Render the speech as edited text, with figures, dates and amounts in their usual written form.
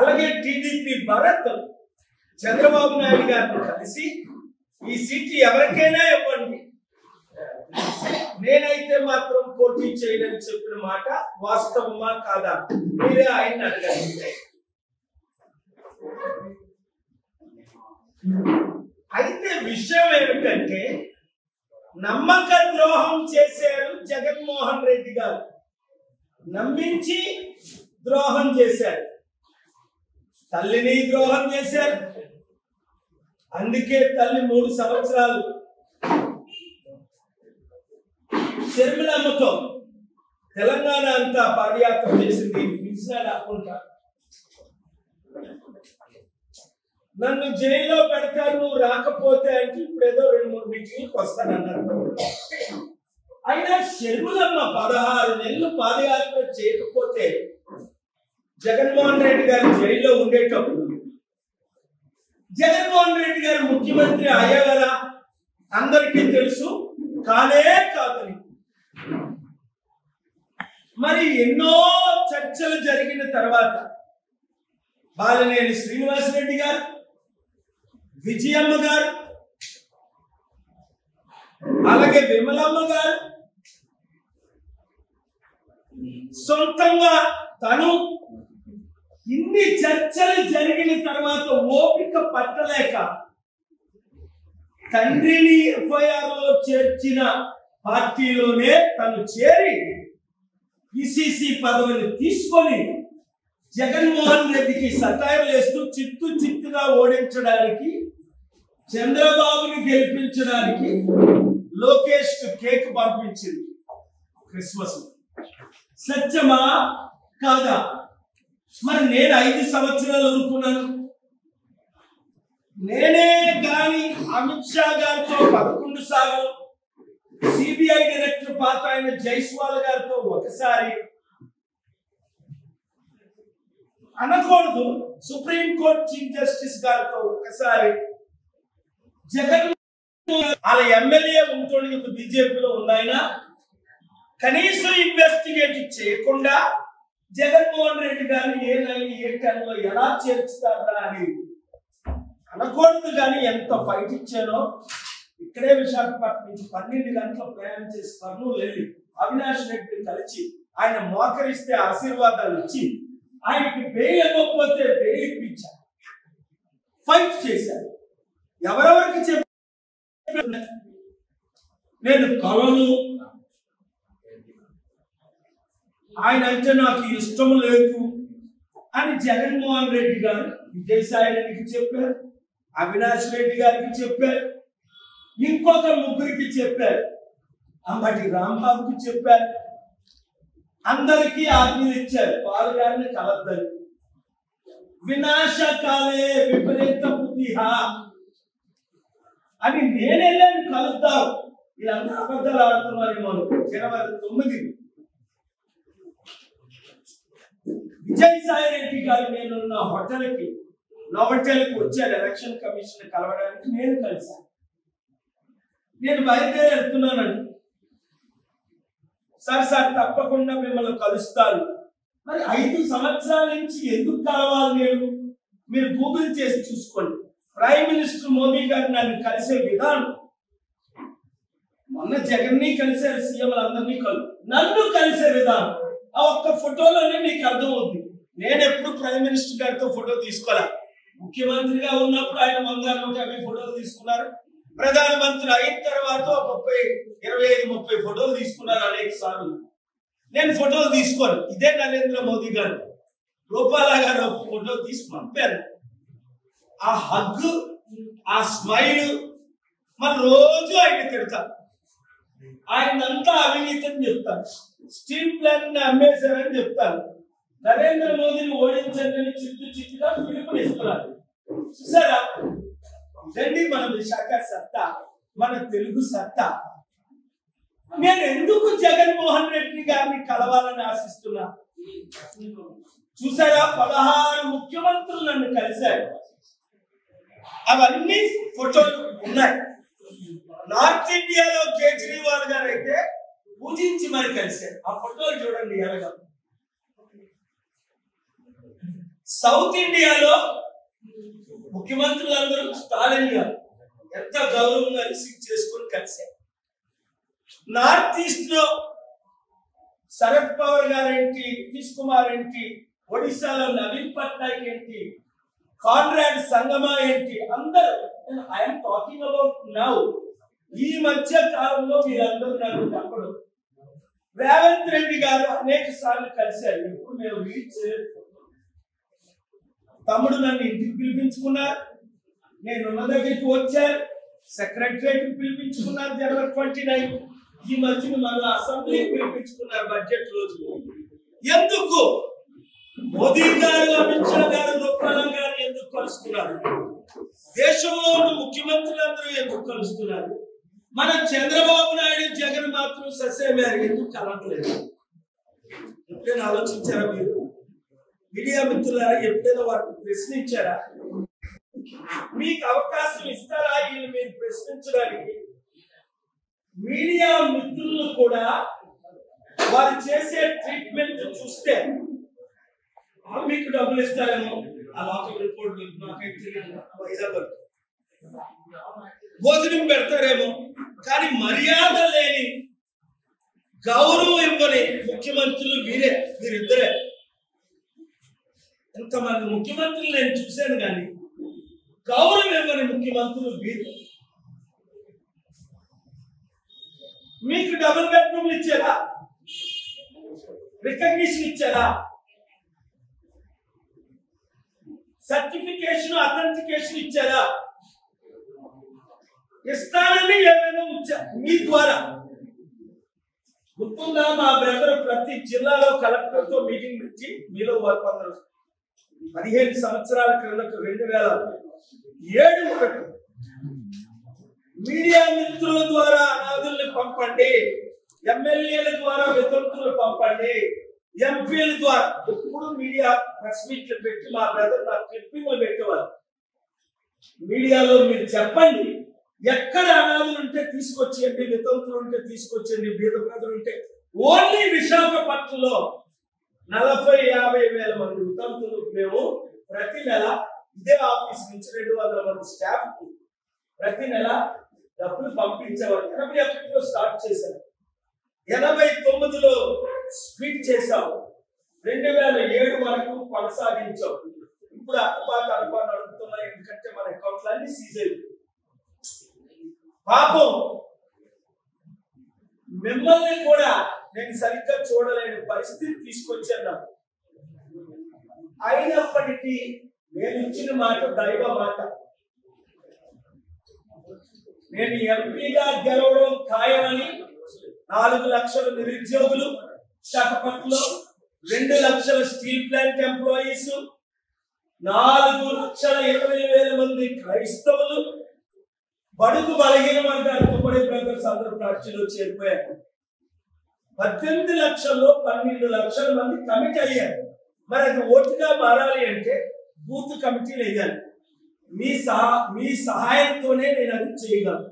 అలాగే టీడీపీ భరత్ చంద్రబాబు నాయుడు గారిని కలిసి ఈ సీట్ ఎవరికైనా ఇవ్వండి, నేనైతే మాత్రం పోటీ చేయలేని చెప్పిన మాట వాస్తవమా కాదా మీరే ఆయన అడగండి. అయితే విషయం ఏమిటంటే నమ్మక ద్రోహం చేశారు జగన్మోహన్ రెడ్డి గారు, నమ్మించి ద్రోహం చేశారు, తల్లిని ద్రోహం చేశారు. అందుకే తల్లి 3 సంవత్సరాలు షర్మిలమ్మతో తెలంగాణ అంతా పాదయాత్ర చేసింది. అనుకుంటా నన్ను జైల్లో పెడతారు నువ్వు రాకపోతే అంటే ఇప్పుడు ఏదో 2-3 మీటింగ్కి వస్తానన్నారు. అయినా షర్మిలమ్మ 16 నెలలు పాదయాత్ర చేయకపోతే జగన్మోహన్ రెడ్డి గారు జైల్లో ఉండేటప్పుడు జగన్మోహన్ రెడ్డి గారు ముఖ్యమంత్రి అయ్యగల అందరికీ తెలుసు, కానే కాదని. మరి ఎన్నో చర్చలు జరిగిన తర్వాత బాలినేని శ్రీనివాసరెడ్డి గారు, విజయమ్మ గారు, అలాగే విమలమ్మ గారు సొంతంగా తను ఇన్ని చర్చలు జరిగిన తర్వాత ఓపిక పట్టలేక తండ్రిని ఎఫ్ఐఆర్ లో చేర్చిన పార్టీలోనే తను చేరి పిసిసి పదవిని తీసుకొని జగన్మోహన్ రెడ్డికి సతాయిలు వేస్తూ చిత్తుగా ఓడించడానికి, చంద్రబాబుని గెలిపించడానికి లోకేష్ కేక్ పంపించింది క్రిస్మస్. సత్యమా కాదా? మరి నేను 5 సంవత్సరాలు ఊరుకున్నాను. నేనే గాని అమిత్ షా గారితో 11 సార్లు, సిబిఐ డైరెక్టర్ పాత ఆయన జైస్వాల్ గారితో ఒకసారి, అనకూడదు సుప్రీం కోర్టు చీఫ్ జస్టిస్ గారితో ఒకసారి, జగన్ వాళ్ళ ఎమ్మెల్యే ఉంటుంది బీజేపీలో ఉన్నాయన కనీసం ఇన్వెస్టిగేట్ చేయకుండా జగన్మోహన్ రెడ్డి గారిని ఏ 10లో ఎలా చేర్చుతారా అని అనకూడదు. కానీ ఎంత ఫైట్ ఇచ్చానో ఇక్కడే విశాఖపట్నం నుంచి 12 గంటల ప్రయాణం చేసి కర్నూలు వెళ్ళి అవినాష్ రెడ్డిని కలిసి ఆయన మోకరిస్తే ఆశీర్వాదాలు ఇచ్చి ఆయనకి బెయిల్ ఇవ్వకపోతే బెయిల్ ఇప్పించారు, ఫైట్ చేశారు. ఎవరెవరికి చెప్ప నేను కలను, ఆయన అంటే నాకు ఇష్టం లేదు అని జగన్మోహన్ రెడ్డి గారు విజయసాయి రెడ్డికి చెప్పారు, అవినాష్ రెడ్డి గారికి చెప్పారు, ఇంకొక 3కి చెప్పారు, అంబటి రాంబాబుకి చెప్పారు. అందరికీ ఆజ్ఞలు ఇచ్చారు పాలు గారిని కలద్దని. వినాశకాలే విపరీత బుద్ధిహ అని నేనెళ్ళాను కలుద్దాం. వీళ్ళంతా అబద్ధాలు ఆడుతున్నారేమో. జనవరి 9 విజయసాయి రెడ్డి గారు నేనున్న హోటల్కి నోవటెల్కి వచ్చారు ఎలక్షన్ కమిషన్ కలవడానికి. నేను కలిసాను. నేను బయలుదేరి వెళ్తున్నానండి. సార్ తప్పకుండా మిమ్మల్ని కలుస్తారు. మరి 5 సంవత్సరాల నుంచి ఎందుకు కలవాలి నేను? మీరు గూగుల్ చేసి చూసుకోండి. ప్రైమ్ మినిస్టర్ మోదీ గారు నన్ను కలిసే విధానం, మొన్న జగన్ని కలిసారు, సీఎంలందరినీ నన్ను కలిసే విధానం ఆ ఒక్క ఫోటోలోనే మీకు అర్థమవుతుంది. నేను ఎప్పుడు ప్రైమ్ మినిస్టర్ గారితో ఫోటో తీసుకోలే. ముఖ్యమంత్రిగా ఉన్నప్పుడు ఆయన 150 ఫోటోలు తీసుకున్నారు. ప్రధానమంత్రి అయిన తర్వాత 25-30 ఫోటోలు తీసుకున్నారు అనేక సార్లు. నేను ఫోటోలు తీసుకోను. ఇదే నరేంద్ర మోదీ గారు రూపాల గారు ఒక ఫోటో తీసి పంపారు. ఆ హగ్, ఆ స్మైల్ మన రోజు ఆయన తిడతారు. ఆయనంతా అవినీతి అని చెప్తారు, స్టీల్ ప్లాంట్ అమ్మేశారని చెప్తారు. నరేంద్ర మోదీని ఓడించండి చిత్తుగా పిలుపునిస్తున్నారు. చూసారా? ఇదండి మన విశాఖ సత్తా, మన తెలుగు సత్తా. నేను ఎందుకు జగన్మోహన్ రెడ్డి గారిని కలవాలని ఆశిస్తున్నా? చూసారా? 16 ముఖ్యమంత్రులు నన్ను కలిశారు. అవన్నీ ఫోటోలు ఉన్నాయి. నార్త్ ఇండియాలో కేజ్రీవాల్ గారు అయితే పూజించి మరి కలిశారు. ఆ ఫోటోలు చూడండి ఎలాగా. సౌత్ ఇండియాలో ముఖ్యమంత్రులందరూ స్టాలిన్ గారు ఎంత గౌరవంగా రిసీవ్ చేసుకొని కలిశారు. నార్త్ ఈస్ట్ లో శరద్ పవార్ గారు ఏంటి, నితీష్ కుమార్ ఏంటి, ఒడిశాలో నవీన్ పట్నాయక్ ఏంటి, కాన్రాడ్ సంగమా ఏంటి, అందరూ ఐఎమ్ టాకింగ్ అబౌట్ నౌ. ఈ మధ్య కాలంలో మీరందరూ నన్ను తప్పడు. రేవంత్ రెడ్డి గారు అనేక సార్లు కలిశారు. ఎప్పుడు మేము రీచ్ తమ్ముడు నన్ను ఇంటికి పిలిపించుకున్నారు, నేనున్న దగ్గరికి వచ్చారు, సెక్రటరియట్ పిలిపించుకున్నారు జనవరి 29. ఈ మధ్యన మన అసెంబ్లీ పిలిపించుకున్నారు బడ్జెట్ రోజు. ఎందుకు మోదీ గారు, అమిత్ షా గారు, రూపాలా గారు ఎందుకు కలుస్తున్నారు? దేశంలో ఉన్న ముఖ్యమంత్రులందరూ ఎందుకు కలుస్తున్నారు? మన చంద్రబాబు నాయుడు, జగన్ మాత్రం ససేమేర ఎందుకు కలవట్లేదు? ఎప్పుడైనా ఆలోచించారా మీరు? మీడియా మిత్రులారా ఎప్పుడైనా వాటిని ప్రశ్నించారా? మీకు అవకాశం ఇస్తారా వీళ్ళు మీరు ప్రశ్నించడానికి? మీడియా మిత్రులు కూడా వారు చేసే ట్రీట్మెంట్ చూస్తే మీకు డబ్బులు ఇస్తారేమో, ఆ లోకల్ రిపోర్ట్ వైజాగ్ భోజనం పెడతారేమో, కానీ మర్యాద లేని, గౌరవం ఇవ్వని ముఖ్యమంత్రులు వీరిద్దరే. ఇంతమంది ముఖ్యమంత్రులు నేను చూశాను, కానీ గౌరవం ఇవ్వని ముఖ్యమంత్రులు వీరు. మీకు డబుల్ బెడ్రూమ్లు ఇచ్చారా? రికగ్నిషన్ ఇచ్చారా? సర్టిఫికేషన్, అథెంటికేషన్ ఇచ్చారా? ఇస్తానని ఏమైనా మీ ద్వారా గుర్తుందా? మా బ్రదర్ ప్రతి జిల్లాలో కలెక్టర్ తో మీటింగ్ పెట్టి మీలో కొందరు 15 సంవత్సరాల క్రిందట 2007 వరకు మీడియా మిత్రుల ద్వారా అనాథుల్ని పంపండి, ఎమ్మెల్యేల ద్వారా వితంతులు పంపండి, ఎంపీల ద్వారా. ఎప్పుడు మీడియా ప్రెస్ మీట్లు పెట్టి మా బ్రదర్ నా క్లిప్పింగ్లు పెట్టేవారు. మీడియాలో మీరు చెప్పండి, ఎక్కడ అనాథులు ఉంటే తీసుకొచ్చేయండి, వితంతులు ఉంటే తీసుకొచ్చేయండి, బీద ప్రజలు ఉంటే. ఓన్లీ విశాఖపట్నంలో 40-50 వేల మంది వితంతులు మేము ప్రతి నెల ఇదే ఆఫీస్ నుంచి 200 మంది స్టాఫ్ ప్రతి నెల డబ్బులు పంపించేవారు. 81లో స్టార్ట్ చేశారు, 89లో స్పీడ్ చేశాము, 2007 వరకు కొనసాగించాం. ఇప్పుడు అక్కపాత నడుపుతున్నాయి, ఎందుకంటే మన అకౌంట్లు అన్ని సీజ్ అయిపోయి. పాపం మిమ్మల్ని కూడా నేను సరిగ్గా చూడలేని పరిస్థితి తీసుకొచ్చాను. అయినప్పటికీ నేను ఇచ్చిన మాట దైవ మాట. నేను ఎంపీగా గెలవడం ఖాయమని 4 లక్షల నిరుద్యోగులు విశాఖపట్నంలో, 2 లక్షల స్టీల్ ప్లాంట్ ఎంప్లాయీస్, 4,20,000 మంది క్రైస్తవులు, బడుగు బలహీన వర్గాలకు పడే బ్రదర్స్ అందరూ పార్టీలో చేరిపోయారు. 18 లక్షల్లో 12 లక్షల మంది కమిటీ అయ్యారు. మరి అది ఓటుగా మారాలి అంటే బూత్ కమిటీలు వేయాలి. మీ సహాయంతోనే నేను అది చేయగలను.